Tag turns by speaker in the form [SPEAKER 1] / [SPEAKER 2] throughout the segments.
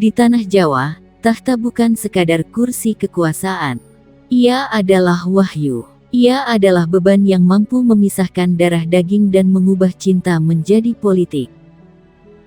[SPEAKER 1] Di tanah Jawa, tahta bukan sekadar kursi kekuasaan. Ia adalah wahyu. Ia adalah beban yang mampu memisahkan darah daging dan mengubah cinta menjadi politik.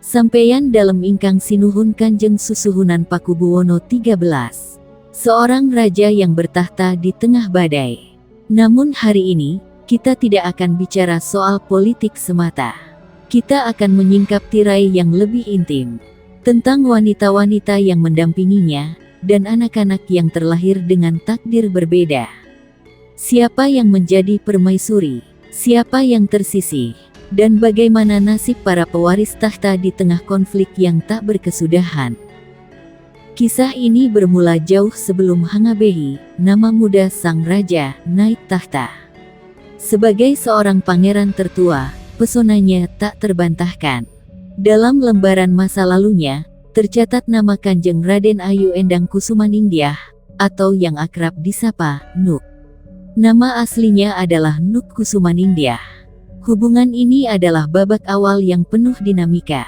[SPEAKER 1] Sampaian dalam ingkang sinuhun Kanjeng Susuhunan Pakubuwono XIII. Seorang raja yang bertahta di tengah badai. Namun hari ini, kita tidak akan bicara soal politik semata. Kita akan menyingkap tirai yang lebih intim. Tentang wanita-wanita yang mendampinginya, dan anak-anak yang terlahir dengan takdir berbeda. Siapa yang menjadi permaisuri? Siapa yang tersisih? Dan bagaimana nasib para pewaris tahta di tengah konflik yang tak berkesudahan? Kisah ini bermula jauh sebelum Hangabehi, nama muda sang raja, naik tahta. Sebagai seorang pangeran tertua, pesonanya tak terbantahkan. Dalam lembaran masa lalunya, tercatat nama Kanjeng Raden Ayu Endang Kusumaninggyah, atau yang akrab disapa, Nuk. Nama aslinya adalah Nuk Kusumaninggyah. Hubungan ini adalah babak awal yang penuh dinamika.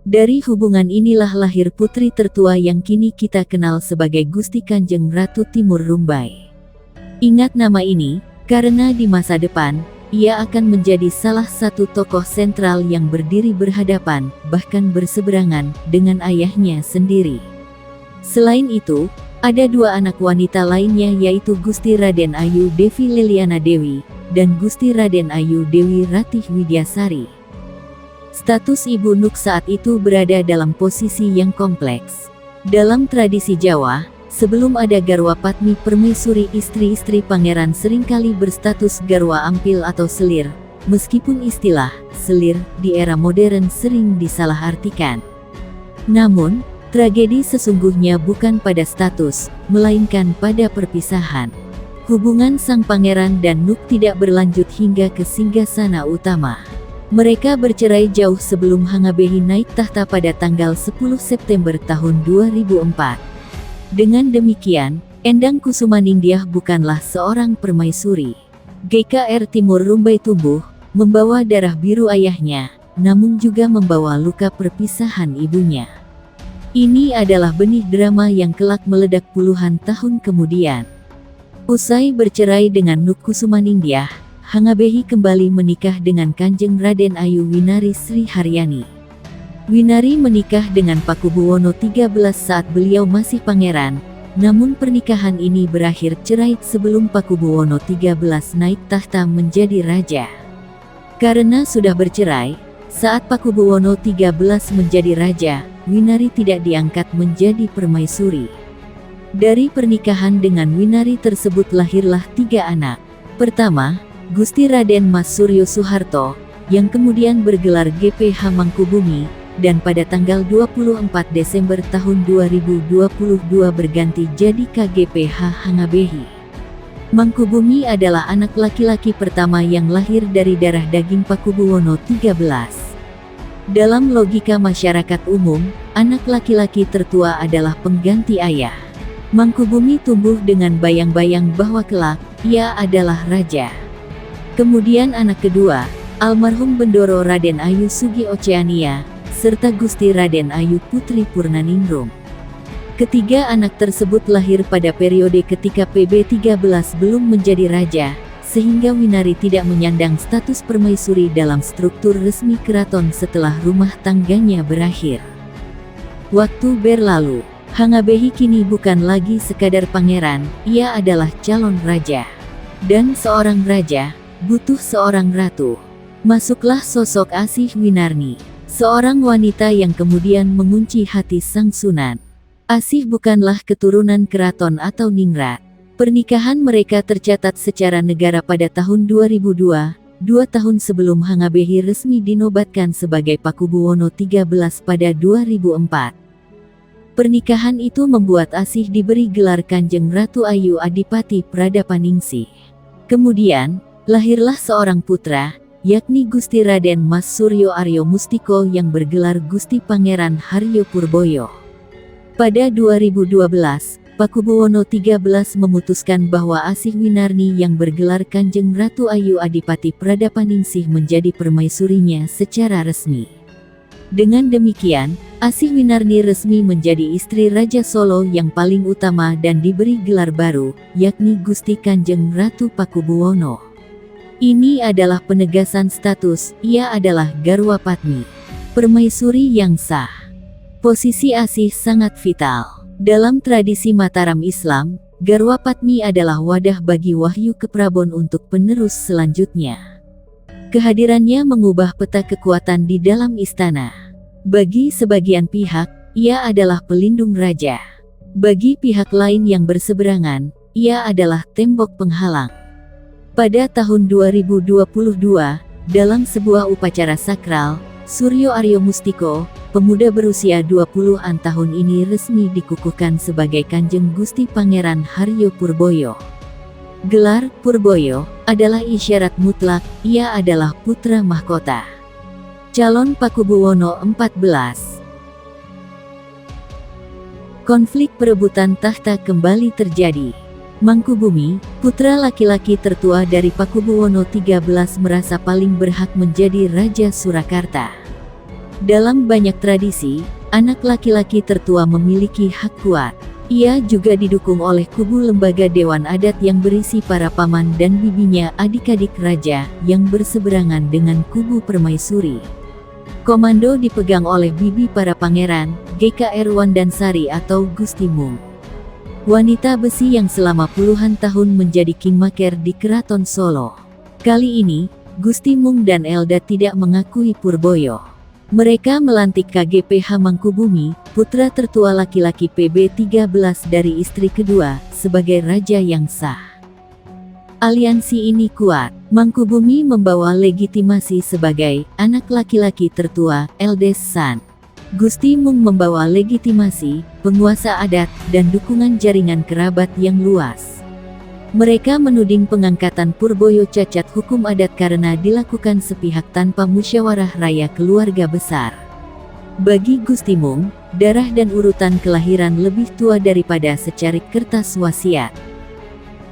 [SPEAKER 1] Dari hubungan inilah lahir putri tertua yang kini kita kenal sebagai Gusti Kanjeng Ratu Timur Rumbai. Ingat nama ini, karena di masa depan, ia akan menjadi salah satu tokoh sentral yang berdiri berhadapan, bahkan berseberangan, dengan ayahnya sendiri. Selain itu, ada dua anak wanita lainnya yaitu Gusti Raden Ayu Devi Leliana Dewi, dan Gusti Raden Ayu Dewi Ratih Widyasari. Status Ibu Nuk saat itu berada dalam posisi yang kompleks. Dalam tradisi Jawa, sebelum ada garwa patmi permaisuri, istri-istri pangeran seringkali berstatus garwa ampil atau selir, meskipun istilah selir di era modern sering disalahartikan. Namun, tragedi sesungguhnya bukan pada status, melainkan pada perpisahan. Hubungan sang pangeran dan Nuk tidak berlanjut hingga ke singgasana utama. Mereka bercerai jauh sebelum Hangabehi naik tahta pada tanggal 10 September tahun 2004. Dengan demikian, Endang Kusumaninggyah bukanlah seorang permaisuri. GKR Timur Rumbai tumbuh, membawa darah biru ayahnya, namun juga membawa luka perpisahan ibunya. Ini adalah benih drama yang kelak meledak puluhan tahun kemudian. Usai bercerai dengan Nuk Kusumaninggyah, Hangabehi kembali menikah dengan Kanjeng Raden Ayu Winari Sri Haryani. Winari menikah dengan Pakubuwono XIII saat beliau masih pangeran, namun pernikahan ini berakhir cerai sebelum Pakubuwono XIII naik tahta menjadi raja. Karena sudah bercerai, saat Pakubuwono XIII menjadi raja, Winari tidak diangkat menjadi permaisuri. Dari pernikahan dengan Winari tersebut lahirlah 3 anak. Pertama, Gusti Raden Mas Suryo Suharto, yang kemudian bergelar GPH Mangkubumi, dan pada tanggal 24 Desember tahun 2022 berganti jadi KGPH Hangabehi. Mangkubumi adalah anak laki-laki pertama yang lahir dari darah daging Pakubuwono XIII. Dalam logika masyarakat umum, anak laki-laki tertua adalah pengganti ayah. Mangkubumi tumbuh dengan bayang-bayang bahwa kelak, ia adalah raja. Kemudian anak kedua, almarhum Bendoro Raden Ayu Sugi Oceania, serta Gusti Raden Ayu Putri Purnaningrum. Ketiga anak tersebut lahir pada periode ketika PB13 belum menjadi raja, sehingga Winari tidak menyandang status permaisuri dalam struktur resmi keraton setelah rumah tangganya berakhir. Waktu berlalu, Hangabehi kini bukan lagi sekadar pangeran, ia adalah calon raja. Dan seorang raja butuh seorang ratu. Masuklah sosok Asih Winarni, seorang wanita yang kemudian mengunci hati sang sunan. Asih bukanlah keturunan keraton atau ningrat. Pernikahan mereka tercatat secara negara pada tahun 2002, 2 tahun sebelum Hangabehi resmi dinobatkan sebagai Pakubuwono XIII pada 2004. Pernikahan itu membuat Asih diberi gelar Kanjeng Ratu Ayu Adipati Pradapaningsih. Kemudian, lahirlah seorang putra, yakni Gusti Raden Mas Suryo Aryo Mustiko yang bergelar Gusti Pangeran Haryo Purboyo. Pada 2012, Pakubuwono XIII memutuskan bahwa Asih Winarni yang bergelar Kanjeng Ratu Ayu Adipati Pradapaningsih menjadi permaisurinya secara resmi. Dengan demikian, Asih Winarni resmi menjadi istri Raja Solo yang paling utama dan diberi gelar baru, yakni Gusti Kanjeng Ratu Pakubuwono. Ini adalah penegasan status, ia adalah Garwa Padmi, permaisuri yang sah. Posisi Asih sangat vital. Dalam tradisi Mataram Islam, Garwa Padmi adalah wadah bagi wahyu keprabon untuk penerus selanjutnya. Kehadirannya mengubah peta kekuatan di dalam istana. Bagi sebagian pihak, ia adalah pelindung raja. Bagi pihak lain yang berseberangan, ia adalah tembok penghalang. Pada tahun 2022, dalam sebuah upacara sakral, Suryo Aryo Mustiko, pemuda berusia 20-an tahun ini resmi dikukuhkan sebagai Kanjeng Gusti Pangeran Haryo Purboyo. Gelar Purboyo adalah isyarat mutlak, ia adalah putra mahkota. Calon Pakubuwono 14. Konflik perebutan tahta kembali terjadi. Mangkubumi, putra laki-laki tertua dari Pakubuwono XIII merasa paling berhak menjadi Raja Surakarta. Dalam banyak tradisi, anak laki-laki tertua memiliki hak kuat. Ia juga didukung oleh kubu lembaga Dewan Adat yang berisi para paman dan bibinya adik-adik raja yang berseberangan dengan kubu permaisuri. Komando dipegang oleh bibi para pangeran, GKR Wandansari atau Gusti Mung. Wanita besi yang selama puluhan tahun menjadi kingmaker di Keraton Solo. Kali ini, Gusti Mung dan Elda tidak mengakui Purboyo. Mereka melantik KGP Mangkubumi, putra tertua laki-laki PB13 dari istri kedua, sebagai raja yang sah. Aliansi ini kuat. Mangkubumi membawa legitimasi sebagai anak laki-laki tertua, eldest son. Gusti Mung membawa legitimasi, penguasa adat, dan dukungan jaringan kerabat yang luas. Mereka menuding pengangkatan Purboyo cacat hukum adat karena dilakukan sepihak tanpa musyawarah raya keluarga besar. Bagi Gusti Mung, darah dan urutan kelahiran lebih tua daripada secarik kertas wasiat.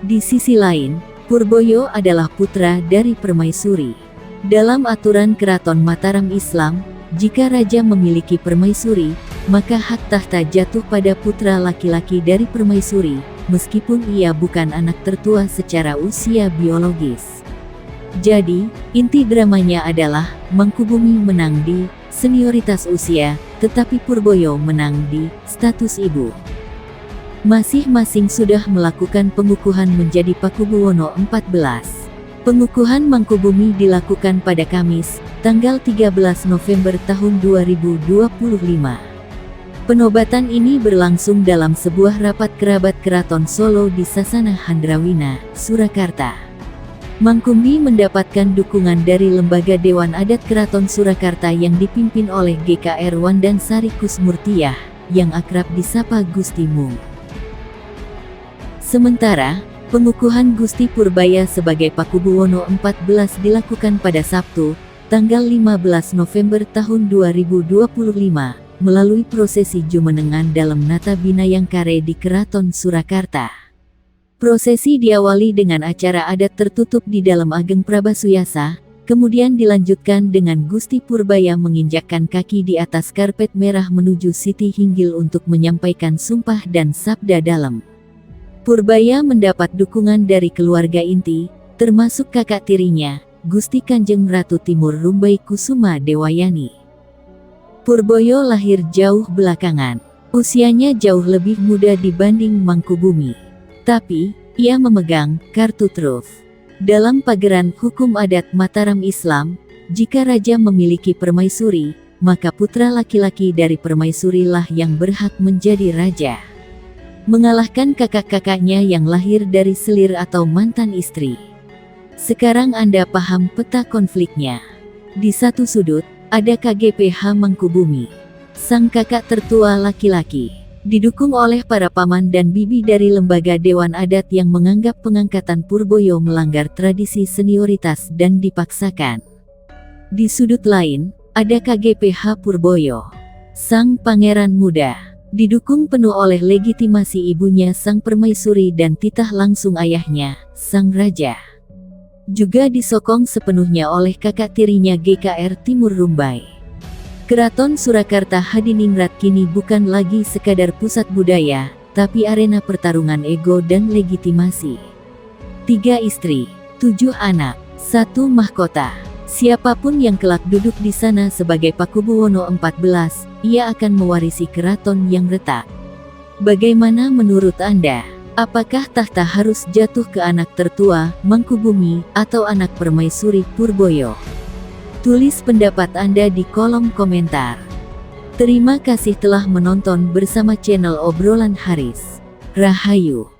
[SPEAKER 1] Di sisi lain, Purboyo adalah putra dari permaisuri. Dalam aturan Keraton Mataram Islam, jika raja memiliki permaisuri, maka hak tahta jatuh pada putra laki-laki dari permaisuri, meskipun ia bukan anak tertua secara usia biologis. Jadi, inti dramanya adalah, Mangkubumi menang di senioritas usia, tetapi Purboyo menang di status ibu. Masing-masing sudah melakukan pengukuhan menjadi Pakubuwono 14. Pengukuhan Mangkubumi dilakukan pada Kamis, tanggal 13 November tahun 2025. Penobatan ini berlangsung dalam sebuah rapat kerabat Keraton Solo di Sasana Handrawina, Surakarta. Mangkubumi mendapatkan dukungan dari lembaga Dewan Adat Keraton Surakarta yang dipimpin oleh GKR Wandansari Kusmurtiyah, yang akrab disapa Gusti Mung. Sementara, pengukuhan Gusti Purbaya sebagai Pakubuwono 14 dilakukan pada Sabtu, tanggal 15 November tahun 2025, melalui prosesi jumenengan dalam Nata Binayangkare di Keraton Surakarta. Prosesi diawali dengan acara adat tertutup di dalam Ageng Prabasuyasa, kemudian dilanjutkan dengan Gusti Purbaya menginjakkan kaki di atas karpet merah menuju Siti Hinggil untuk menyampaikan sumpah dan sabda dalam. Purbaya mendapat dukungan dari keluarga inti, termasuk kakak tirinya, Gusti Kanjeng Ratu Timur Rumbai Kusuma Dewayani. Purboyo lahir jauh belakangan. Usianya jauh lebih muda dibanding Mangkubumi. Tapi, ia memegang kartu truf. Dalam pageran hukum adat Mataram Islam, jika raja memiliki permaisuri, maka putra laki-laki dari permaisurilah yang berhak menjadi raja. Mengalahkan kakak-kakaknya yang lahir dari selir atau mantan istri. Sekarang Anda paham peta konfliknya. Di satu sudut, ada KGP Mangkubumi, sang kakak tertua laki-laki, didukung oleh para paman dan bibi dari lembaga Dewan Adat yang menganggap pengangkatan Purboyo melanggar tradisi senioritas dan dipaksakan. Di sudut lain, ada KGP Purboyo, sang pangeran muda, didukung penuh oleh legitimasi ibunya sang permaisuri dan titah langsung ayahnya, sang raja. Juga disokong sepenuhnya oleh kakak tirinya GKR Timur Rumbai. Keraton Surakarta Hadiningrat kini bukan lagi sekadar pusat budaya, tapi arena pertarungan ego dan legitimasi. 3 istri, 7 anak, 1 mahkota. Siapapun yang kelak duduk di sana sebagai Pakubuwono XIV, ia akan mewarisi keraton yang retak. Bagaimana menurut Anda? Apakah tahta harus jatuh ke anak tertua, Mangkubumi, atau anak permaisuri Purboyo? Tulis pendapat Anda di kolom komentar. Terima kasih telah menonton bersama channel Obrolan Haris. Rahayu.